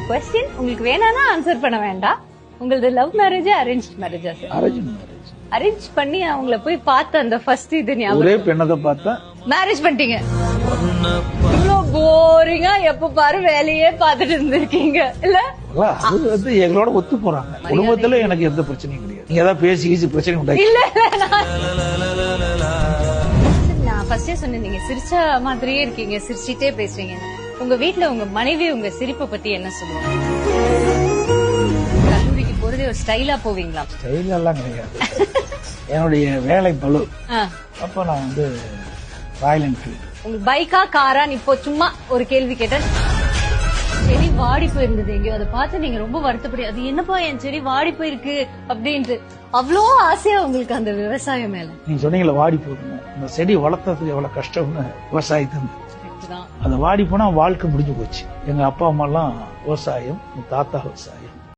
Question உங்களுக்கு வேணானா answer பண்ண வேண்டாம். உங்களது லவ் மேரேஜ் அரேஞ்ச் மேரேஜா சார்? Arrange marriage. அரேஞ்ச் பண்ணி அவங்கள போய் பார்த்த அந்த ஃபர்ஸ்ட் இது ஞாபகம். ஒரே பெண்ணத பார்த்தா மேரேஜ் பண்ணிட்டீங்க. இவ்ளோ போரிங்கா எப்ப பாரு வேலையே பார்த்துட்டு இருந்திருக்கீங்க இல்ல? அது வந்து எங்களோட ஒத்து போறாங்க. குடும்பத்துல எனக்கு எந்த பிரச்சனையும் கிடையாது. நீங்க ஏதாவது பேசி பிரச்சனை உண்டாக்கி இல்ல நான் ஃபர்ஸ்டே சொன்னேன், நீங்க சிரிச்ச மாதிரியே இருக்கீங்க, சிரிச்சிட்டே பேசுறீங்க. உங்க வீட்ல உங்க மனைவி உங்க சிரிப்பை பத்தி என்ன சொல்லுவாங்க? கல்லூரிக்கு போறதே ஒரு ஸ்டைலா போவீங்களா? ஸ்டைல் எல்லாம் கிடையாது. என்னுடைய வேலை பளு. ஆ. அப்ப நான் வந்து ராயல் என்ஃபீல்ட். உங்களுக்கு பைக்கா காரான்னு இப்போ சும்மா ஒரு கேள்வி கேட்டேன். செடி வாடி போயிருந்தது எங்கேயோ, அதை பார்த்து நீங்க ரொம்ப வருத்தப்படி, அது என்னப்பா என் செடி வாடி போயிருக்கு அப்படின்ட்டு அவ்வளோ ஆசையா உங்களுக்கு அந்த விவசாயம் மேல. நீங்க சொன்னீங்களா வாடி போகணும், இந்த செடி வளர்த்ததுக்கு எவ்வளவு கஷ்டம்னு விவசாயத்தை. அது வாடி போனா வாழ்க்கை முடிஞ்சு போச்சு. எங்க அப்பா அம்மா எல்லாம் விவசாயம், தாத்தா விவசாயம்.